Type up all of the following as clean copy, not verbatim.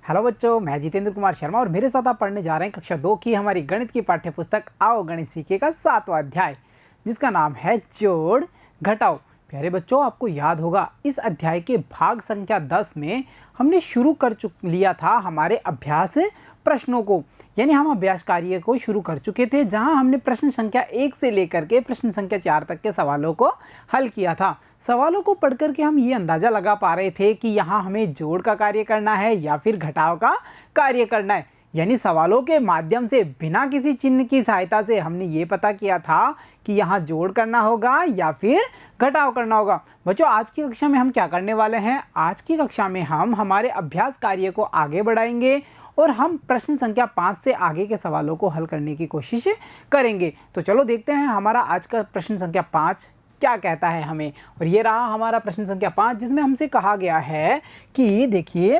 Hello बच्चों, मैं जितेंद्र कुमार शर्मा और मेरे साथ आप पढ़ने जा रहे हैं कक्षा 2 की हमारी गणित की पाठ्य पुस्तक आओ गणित सीखे का 7वां अध्याय, जिसका नाम है जोड़ घटाओ। प्यारे बच्चों, आपको याद होगा इस अध्याय के भाग संख्या 10 में हमने शुरू कर लिया था हमारे अभ्यास प्रश्नों को, यानी हम अभ्यास कार्य को शुरू कर चुके थे, जहां हमने प्रश्न संख्या 1 से लेकर के प्रश्न संख्या 4 तक के सवालों को हल किया था। सवालों को पढ़ करके हम ये अंदाज़ा लगा पा रहे थे कि यहाँ हमें जोड़ का कार्य करना है या फिर घटाव का कार्य करना है। यानी सवालों के माध्यम से बिना किसी चिन्ह की सहायता से हमने ये पता किया था कि यहाँ जोड़ करना होगा या फिर घटाव करना होगा। बच्चों, आज की कक्षा में हम क्या करने वाले हैं? आज की कक्षा में हम हमारे अभ्यास कार्य को आगे बढ़ाएंगे और हम प्रश्न संख्या 5 से आगे के सवालों को हल करने की कोशिश करेंगे। तो चलो देखते हैं हमारा आज का प्रश्न संख्या 5 क्या कहता है हमें। और ये रहा हमारा प्रश्न संख्या 5, जिसमें हमसे कहा गया है कि देखिए,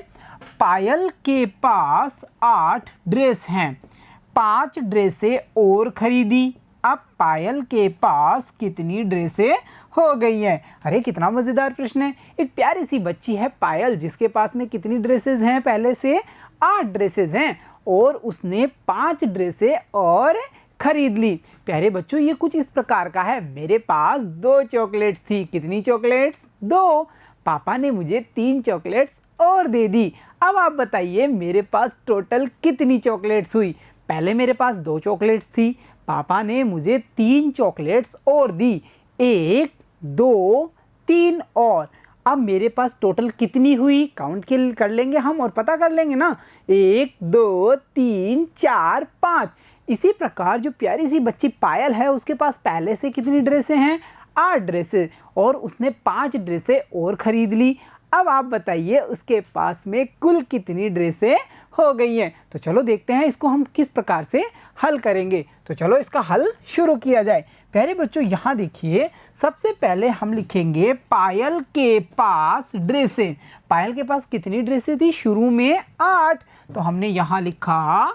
पायल के पास 8 ड्रेस हैं, 5 ड्रेसें और खरीदी। अब पायल के पास कितनी ड्रेसें हो गई हैं? अरे कितना मज़ेदार प्रश्न है। एक प्यारी सी बच्ची है पायल, जिसके पास में कितनी ड्रेसेस हैं? पहले से 8 ड्रेसेस हैं और उसने 5 ड्रेसें और खरीद ली। प्यारे बच्चों, ये कुछ इस प्रकार का है। मेरे पास 2 चॉकलेट्स थी। कितनी चॉकलेट्स? 2। पापा ने मुझे 3 चॉकलेट्स और दे दी। अब आप बताइए मेरे पास टोटल कितनी चॉकलेट्स हुई? पहले मेरे पास 2 चॉकलेट्स थी, पापा ने मुझे 3 चॉकलेट्स और दी। 1, 2, 3 और अब मेरे पास टोटल कितनी हुई? काउंट कर लेंगे हम और पता कर लेंगे ना। 1, 2, 3, 4, 5। इसी प्रकार जो प्यारी सी बच्ची पायल है, उसके पास पहले से कितनी ड्रेसें हैं? 8 ड्रेसें, और उसने 5 ड्रेसें और खरीद ली। अब आप बताइए उसके पास में कुल कितनी ड्रेसें हो गई हैं? तो चलो देखते हैं इसको हम किस प्रकार से हल करेंगे। तो चलो इसका हल शुरू किया जाए। प्यारे बच्चों, यहाँ देखिए, सबसे पहले हम लिखेंगे पायल के पास ड्रेसें। पायल के पास कितनी ड्रेसें थी? शुरू में 8, तो हमने यहाँ लिखा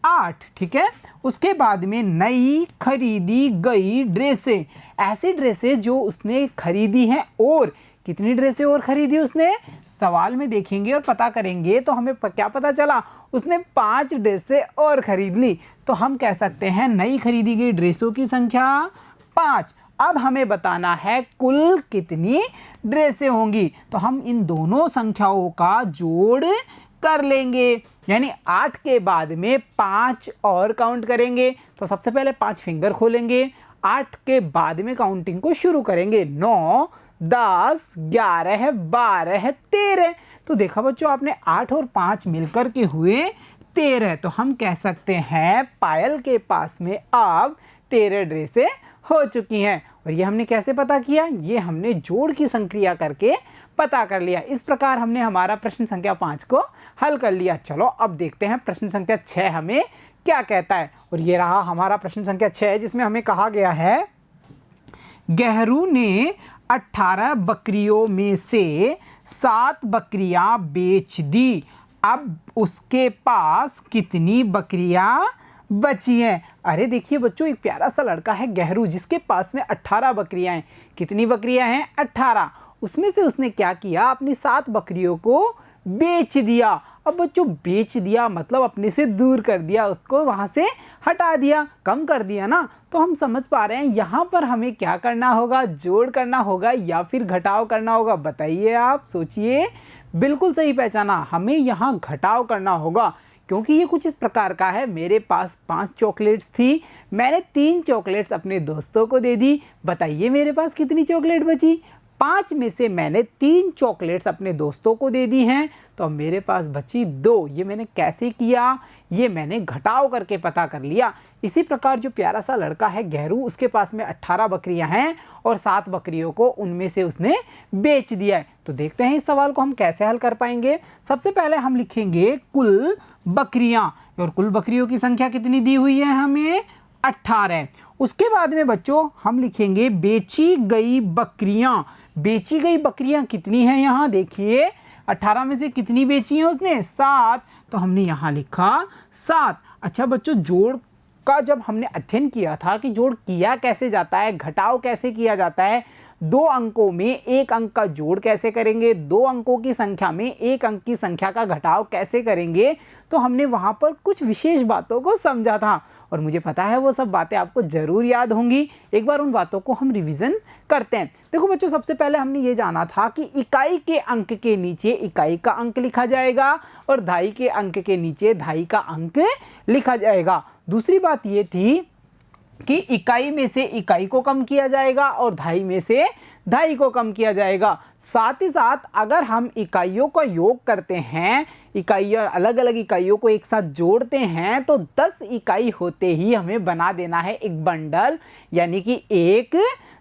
8, ठीक है। उसके बाद में नई खरीदी गई ड्रेसें, ऐसी ड्रेसें जो उसने खरीदी हैं। और कितनी ड्रेसें और खरीदी उसने? सवाल में देखेंगे और पता करेंगे तो हमें क्या पता चला? उसने 5 ड्रेसें और खरीद ली। तो हम कह सकते हैं नई खरीदी गई ड्रेसों की संख्या 5। अब हमें बताना है कुल कितनी ड्रेसें होंगी। तो हम इन दोनों संख्याओं का जोड़ कर लेंगे, यानी 8 के बाद में 5 और काउंट करेंगे। तो सबसे पहले 5 फिंगर खोलेंगे, 8 के बाद में काउंटिंग को शुरू करेंगे। 9, 10, 11, 12, 13। तो देखा बच्चों आपने, 8 और 5 मिलकर के हुए 13। तो हम कह सकते हैं पायल के पास में अब 13 ड्रेसें हो चुकी हैं। और ये हमने कैसे पता किया? ये हमने जोड़ की संक्रिया करके पता कर लिया। इस प्रकार हमने हमारा प्रश्न संख्या 5 को हल कर लिया। चलो अब देखते हैं प्रश्न संख्या 6 हमें क्या कहता है। और ये रहा हमारा प्रश्न संख्या 6, जिसमें हमें कहा गया है, गहरू ने 18 बकरियों में से 7 बकरियां बेच दी। अब उसके पास कितनी बकरियां बची हैं? अरे देखिए बच्चों, एक प्यारा सा लड़का है गहरू, जिसके पास में 18 बकरियां हैं। कितनी बकरियां हैं? 18। उसमें से उसने क्या किया? अपनी 7 बकरियों को बेच दिया। अब बच्चों, बेच दिया मतलब अपने से दूर कर दिया, उसको वहाँ से हटा दिया, कम कर दिया ना। तो हम समझ पा रहे हैं यहाँ पर हमें क्या करना होगा? जोड़ करना होगा या फिर घटाव करना होगा? बताइए, आप सोचिए। बिल्कुल सही पहचाना, हमें यहाँ घटाव करना होगा, क्योंकि ये कुछ इस प्रकार का है। मेरे पास 5 चॉकलेट्स थी, मैंने 3 चॉकलेट्स अपने दोस्तों को दे दी। बताइए मेरे पास कितनी चॉकलेट बची? 5 में से मैंने 3 चॉकलेट्स अपने दोस्तों को दे दी हैं, तो मेरे पास बची 2। ये मैंने कैसे किया? ये मैंने घटाव करके पता कर लिया। इसी प्रकार जो प्यारा सा लड़का है गहरू, उसके पास में 18 बकरियां हैं और 7 बकरियों को उनमें से उसने बेच दिया है। तो देखते हैं इस सवाल को हम कैसे हल कर पाएंगे। सबसे पहले हम लिखेंगे कुल बकरियां, और कुल बकरियों की संख्या कितनी दी हुई है हमें? 18। उसके बाद में बच्चों हम लिखेंगे बेची गई बकरियां। बेची गई बकरियां कितनी हैं? यहाँ देखिए, 18 में से कितनी बेची हैं उसने? 7। तो हमने यहाँ लिखा 7। अच्छा बच्चों, जोड़ का जब हमने अध्ययन किया था कि जोड़ किया कैसे जाता है, घटाव कैसे किया जाता है, दो अंकों में एक अंक का जोड़ कैसे करेंगे, दो अंकों की संख्या में एक अंक की संख्या का घटाव कैसे करेंगे, तो हमने वहाँ पर कुछ विशेष बातों को समझा था और मुझे पता है वो सब बातें आपको ज़रूर याद होंगी। एक बार उन बातों को हम रिवीजन करते हैं। देखो बच्चों, सबसे पहले हमने ये जाना था कि इकाई के अंक के नीचे इकाई का अंक लिखा जाएगा और दहाई के अंक के नीचे दहाई का अंक लिखा जाएगा। दूसरी बात ये थी कि इकाई में से इकाई को कम किया जाएगा और दहाई में से दहाई को कम किया जाएगा। साथ ही साथ अगर हम इकाइयों का योग करते हैं, इकाइयाँ अलग अलग इकाइयों को एक साथ जोड़ते हैं, तो 10 इकाई होते ही हमें बना देना है एक बंडल, यानी कि एक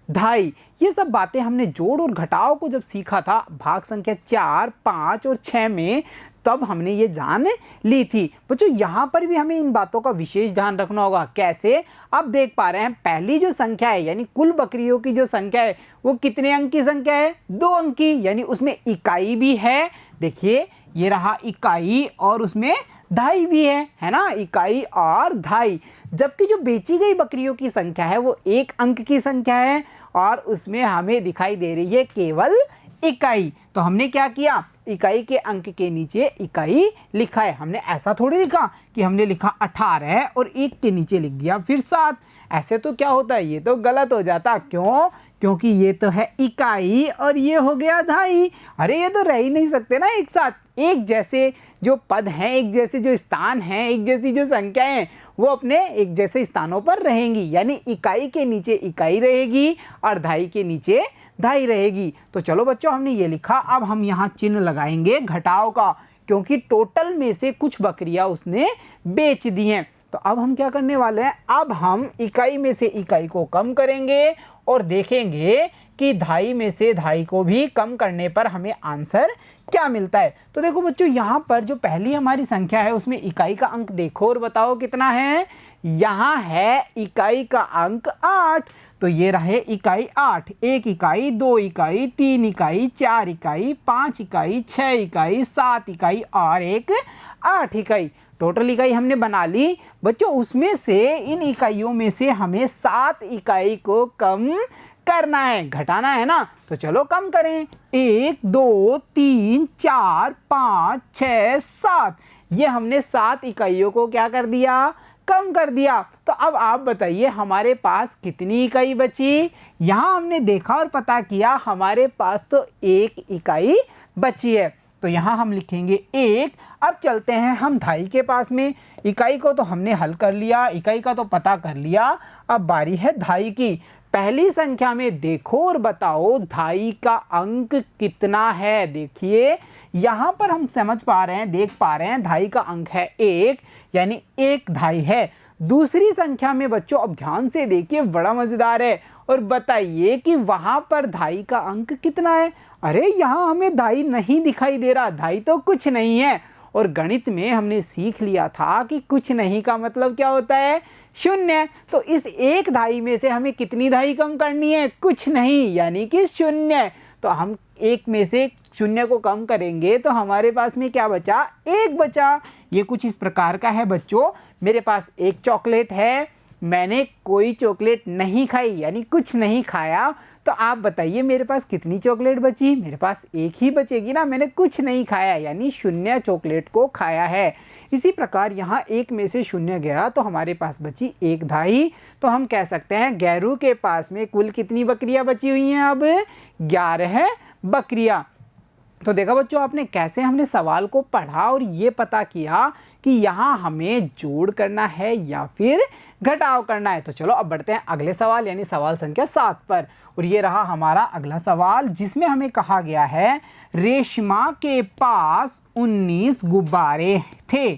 दहाई। ये सब बातें हमने जोड़ और घटाव को जब सीखा था भाग संख्या 4, 5 और 6 में, तब हमने ये जान ली थी। बच्चों, यहाँ पर भी हमें इन बातों का विशेष ध्यान रखना होगा। कैसे? आप देख पा रहे हैं पहली जो संख्या है यानी कुल बकरियों की जो संख्या है वो कितने अंक की संख्या है? 2 अंक की, यानी उसमें इकाई भी है। देखिए ये रहा इकाई और उसमें दहाई भी है ना, इकाई और दहाई। जबकि जो बेची गई बकरियों की संख्या है वो 1 अंक की संख्या है और उसमें हमें दिखाई दे रही है केवल इकाई। तो हमने क्या किया, इकाई के अंक के नीचे इकाई लिखा है। हमने ऐसा थोड़ी लिखा कि हमने लिखा 18 और 1 के नीचे लिख दिया फिर 7। ऐसे तो क्या होता है, ये तो गलत हो जाता। क्यों? क्योंकि ये तो है इकाई और ये हो गया दहाई। अरे ये तो रह ही नहीं सकते ना एक साथ। एक जैसे जो पद हैं, एक जैसे जो स्थान हैं, एक जैसी जो संख्याएं हैं, वो अपने एक जैसे स्थानों पर रहेंगी। यानी इकाई के नीचे इकाई रहेगी और दहाई के नीचे दहाई रहेगी। तो चलो बच्चों, हमने ये लिखा। अब हम यहाँ चिन्ह लगाएंगे घटाव का, क्योंकि टोटल में से कुछ बकरियां उसने बेच दी हैं। तो अब हम क्या करने वाले हैं, अब हम इकाई में से इकाई को कम करेंगे और देखेंगे कि दहाई में से दहाई को भी कम करने पर हमें आंसर क्या मिलता है। तो देखो बच्चों, यहाँ पर जो पहली हमारी संख्या है उसमें इकाई का अंक देखो और बताओ कितना है। यहाँ है इकाई का अंक 8। तो ये रहे इकाई 8, 1 इकाई, 2 इकाई, 3 इकाई, 4 इकाई, 5 इकाई, 6 इकाई, 7 इकाई और 8 इकाई। टोटल इकाई हमने बना ली। बच्चों, उसमें से इन इकाइयों में से हमें 7 इकाई को कम करना है, घटाना है ना। तो चलो कम करें। 1, 2, 3, 4, 5, 6, 7। ये हमने 7 इकाइयों को क्या कर दिया, कम कर दिया। तो अब आप बताइए हमारे पास कितनी इकाई बची। यहाँ हमने देखा और पता किया, हमारे पास तो 1 इकाई बची है। तो यहाँ हम लिखेंगे 1। अब चलते हैं हम दहाई के पास में। इकाई को तो हमने हल कर लिया, इकाई का तो पता कर लिया। अब बारी है दहाई की। पहली संख्या में देखो और बताओ दहाई का अंक कितना है। देखिए यहाँ पर हम समझ पा रहे हैं, देख पा रहे हैं दहाई का अंक है 1, यानी 1 दहाई है। दूसरी संख्या में बच्चों अब ध्यान से देखिए, बड़ा मज़ेदार है। और बताइए कि वहाँ पर दहाई का अंक कितना है। अरे यहाँ हमें दहाई नहीं दिखाई दे रहा, दहाई तो कुछ नहीं है। और गणित में हमने सीख लिया था कि कुछ नहीं का मतलब क्या होता है, 0। तो इस 1 दहाई में से हमें कितनी दहाई कम करनी है, कुछ नहीं, यानी कि 0। तो हम 1 में से 0 को कम करेंगे तो हमारे पास में क्या बचा, 1 बचा। ये कुछ इस प्रकार का है बच्चों। मेरे पास 1 चॉकलेट है, मैंने कोई चॉकलेट नहीं खाई, यानी कुछ नहीं खाया। तो आप बताइए मेरे पास कितनी चॉकलेट बची। मेरे पास 1 ही बचेगी ना, मैंने कुछ नहीं खाया, यानी 0 चॉकलेट को खाया है। इसी प्रकार यहाँ 1 में से 0 गया तो हमारे पास बची 1 दहाई। तो हम कह सकते हैं गैरू के पास में कुल कितनी बकरियाँ बची हुई हैं, अब 11 बकरियाँ। तो देखा बच्चों आपने कैसे हमने सवाल को पढ़ा और ये पता किया कि यहाँ हमें जोड़ करना है या फिर घटाव करना है। तो चलो अब बढ़ते हैं अगले सवाल यानी सवाल संख्या 7 पर। और ये रहा हमारा अगला सवाल, जिसमें हमें कहा गया है रेशमा के पास 19 गुब्बारे थे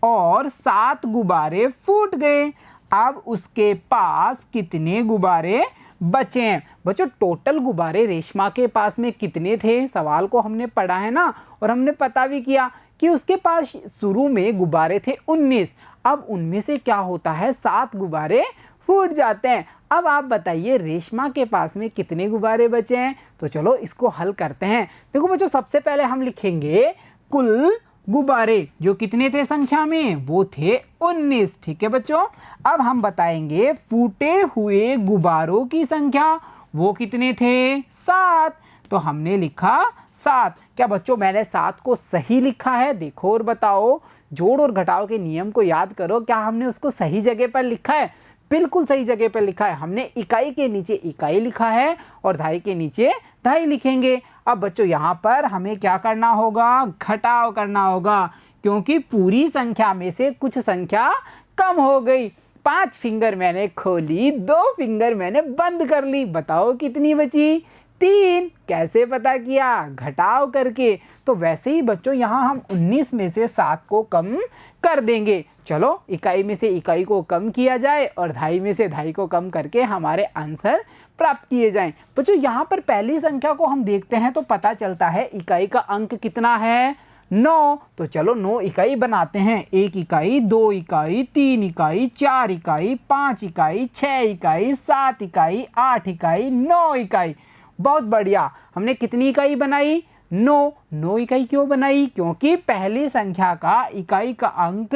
और 7 गुब्बारे फूट गए। अब उसके पास कितने गुब्बारे बचे हैं। बच्चों टोटल गुब्बारे रेशमा के पास में कितने थे, सवाल को हमने पढ़ा है ना, और हमने पता भी किया कि उसके पास शुरू में गुब्बारे थे 19। अब उनमें से क्या होता है, 7 गुब्बारे फूट जाते हैं। अब आप बताइए रेशमा के पास में कितने गुब्बारे बचे हैं। तो चलो इसको हल करते हैं। देखो बच्चों सबसे पहले हम लिखेंगे कुल गुब्बारे, जो कितने थे संख्या में, वो थे 19। ठीक है बच्चों। अब हम बताएंगे फूटे हुए गुब्बारों की संख्या, वो कितने थे? 7। तो हमने लिखा 7। क्या बच्चों मैंने 7 को सही लिखा है? देखो और बताओ, जोड़ और घटाव के नियम को याद करो, क्या हमने उसको सही जगह पर लिखा है? बिल्कुल सही जगह पर लिखा है। हमने इकाई के नीचे इकाई लिखा है और दहाई के नीचे दहाई लिखेंगे। अब बच्चों यहाँ पर हमें क्या करना होगा? घटाव करना होगा, क्योंकि पूरी संख्या में से कुछ संख्या कम हो गई। 5 फिंगर मैंने खोली, 2 फिंगर मैंने बंद कर ली। बताओ कितनी बची? 3। कैसे पता किया? घटाव करके। तो वैसे ही बच्चों यहाँ हम 19 में से 7 को कम कर देंगे। चलो इकाई में से इकाई को कम किया जाए और दहाई में से दहाई को कम करके हमारे आंसर प्राप्त किए जाएं। बच्चों यहाँ पर पहली संख्या को हम देखते हैं तो पता चलता है इकाई का अंक कितना है? 9। तो चलो 9 इकाई बनाते हैं। 1 इकाई, 2 इकाई, 3 इकाई, 4 इकाई, 5 इकाई, 6 इकाई, 7 इकाई, 8 इकाई, 9 इकाई। बहुत बढ़िया। हमने कितनी इकाई बनाई? 9। 9 इकाई क्यों बनाई? क्योंकि पहली संख्या का इकाई का अंक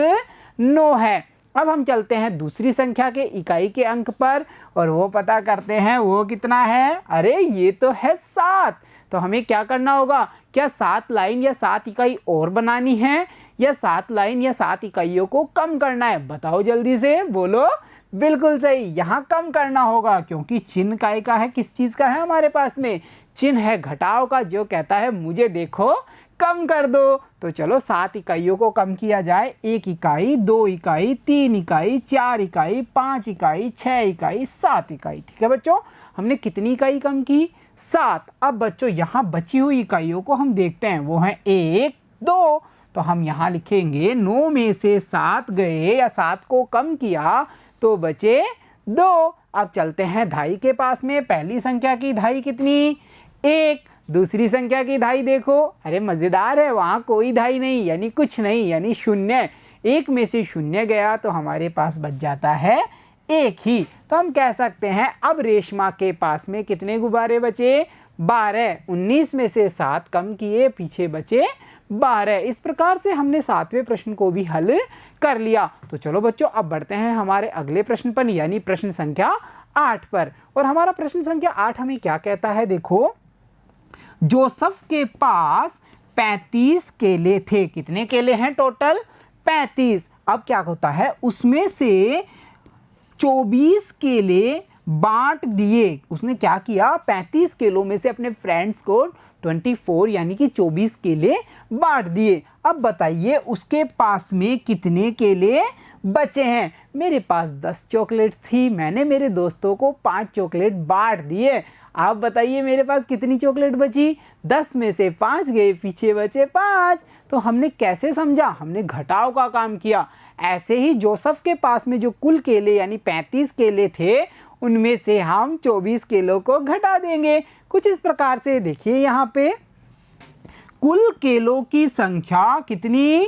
9 है। अब हम चलते हैं दूसरी संख्या के इकाई के अंक पर और वो पता करते हैं वो कितना है। अरे ये तो है 7। तो हमें क्या करना होगा? क्या 7 लाइन या 7 इकाई और बनानी है या 7 लाइन या 7 इकाइयों को कम करना है? बताओ जल्दी से, बोलो। बिल्कुल सही, यहाँ कम करना होगा, क्योंकि चिन्ह काय का है? किस चीज़ का है हमारे पास में? चिन्ह है घटाव का, जो कहता है मुझे देखो कम कर दो। तो चलो 7 इकाइयों को कम किया जाए। 1 इकाई, 2 इकाई, 3 इकाई, 4 इकाई, 5 इकाई, 6 इकाई, 7 इकाई। ठीक है बच्चों, हमने कितनी इकाई कम की? 7। अब बच्चों यहाँ बची हुई इकाइयों को हम देखते हैं, वो हैं 1, 2। तो हम यहाँ लिखेंगे 9 में से 7 गए या 7 को कम किया तो बचे 2। अब चलते हैं दहाई के पास में। पहली संख्या की दहाई कितनी? 1। दूसरी संख्या की दहाई देखो, अरे मज़ेदार है, वहाँ कोई दहाई नहीं, यानी कुछ नहीं, यानी 0। 1 में से 0 गया तो हमारे पास बच जाता है 1 ही। तो हम कह सकते हैं अब रेशमा के पास में कितने गुब्बारे बचे? 12। 19 में से 7 कम किए, पीछे बचे 12। इस प्रकार से हमने 7वें प्रश्न को भी हल कर लिया। तो चलो बच्चों अब बढ़ते हैं हमारे अगले प्रश्न पर, यानी प्रश्न संख्या 8 पर। और हमारा प्रश्न संख्या 8 हमें क्या कहता है? देखो, जोसेफ के पास 35 केले थे। कितने केले हैं टोटल? 35। अब क्या होता है, उसमें से 24 केले बांट दिए। उसने क्या किया? 35 केलों में से अपने फ्रेंड्स को 24 यानी कि 24 केले बांट दिए। अब बताइए उसके पास में कितने केले बचे हैं? मेरे पास 10 चॉकलेट्स थी, मैंने मेरे दोस्तों को 5 चॉकलेट बांट दिए। आप बताइए मेरे पास कितनी चॉकलेट बची? 10 में से 5 गए, पीछे बचे 5। तो हमने कैसे समझा? हमने घटाव का काम किया। ऐसे ही जोसेफ के पास में जो कुल केले यानी 35 केले थे, उनमें से हम 24 केलों को घटा देंगे। कुछ इस प्रकार से देखिए, यहाँ पे कुल केलों की संख्या कितनी?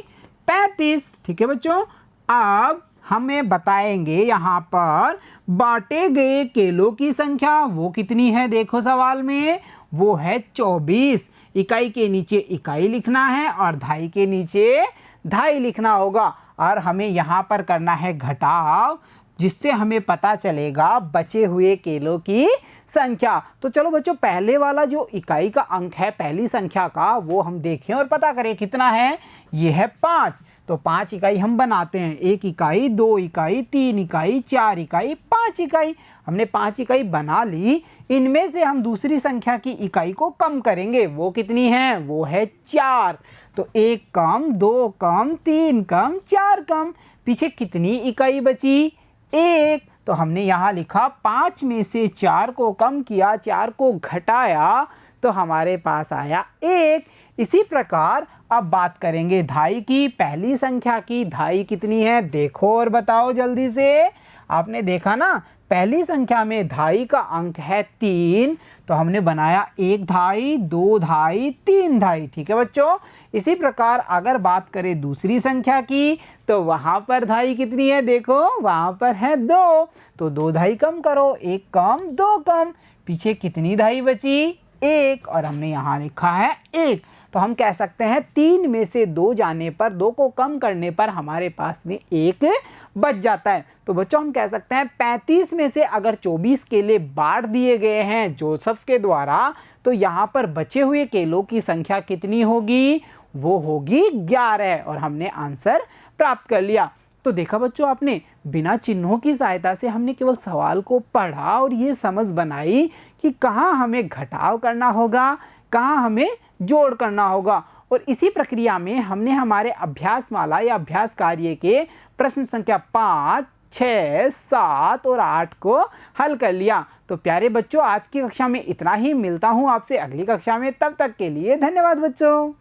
35। ठीक है बच्चों, अब हमें बताएंगे यहाँ पर बांटे गए केलों की संख्या वो कितनी है। देखो सवाल में, वो है 24। इकाई के नीचे इकाई लिखना है और दहाई के नीचे दहाई लिखना होगा। और हमें यहाँ पर करना है घटाव, जिससे हमें पता चलेगा बचे हुए केलों की संख्या। तो चलो बच्चों पहले वाला जो इकाई का अंक है पहली संख्या का, वो हम देखें और पता करें कितना है। ये है 5। तो 5 इकाई हम बनाते हैं। 1 इकाई, 2 इकाई, 3 इकाई, 4 इकाई, 5 इकाई। हमने 5 इकाई बना ली। इनमें से हम दूसरी संख्या की इकाई को कम करेंगे। वो कितनी है? वो है 4। तो 1 कम, 2 कम, 3 कम, 4 कम। पीछे कितनी इकाई बची? 1। तो हमने यहाँ लिखा 5 में से 4 को कम किया, 4 को घटाया, तो हमारे पास आया 1। इसी प्रकार अब बात करेंगे दहाई की। पहली संख्या की दहाई कितनी है? देखो और बताओ जल्दी से। आपने देखा ना, पहली संख्या में दहाई का अंक है 3। तो हमने बनाया 1 दहाई, 2 दहाई, 3 दहाई। ठीक है बच्चों, इसी प्रकार अगर बात करें दूसरी संख्या की, तो वहाँ पर दहाई कितनी है? देखो वहाँ पर है 2। तो 2 दहाई कम करो, 1 कम, 2 कम। पीछे कितनी दहाई बची? 1 और हमने यहाँ लिखा है 1। तो हम कह सकते हैं 3 में से 2 जाने पर, 2 को कम करने पर हमारे पास में 1 बच जाता है। तो बच्चों हम कह सकते हैं 35 में से अगर 24 केले बांट दिए गए हैं जोसेफ के द्वारा, तो यहाँ पर बचे हुए केलों की संख्या कितनी होगी? वो होगी 11 और हमने आंसर प्राप्त कर लिया। तो देखा बच्चों आपने, बिना चिन्हों की सहायता से हमने केवल सवाल को पढ़ा और ये समझ बनाई कि कहाँ हमें घटाव करना होगा, कहाँ हमें जोड़ करना होगा। और इसी प्रक्रिया में हमने हमारे अभ्यास माला या अभ्यास कार्य के प्रश्न संख्या 5, 6, 7 और 8 को हल कर लिया। तो प्यारे बच्चों, आज की कक्षा में इतना ही। मिलता हूँ आपसे अगली कक्षा में, तब तक के लिए धन्यवाद बच्चों।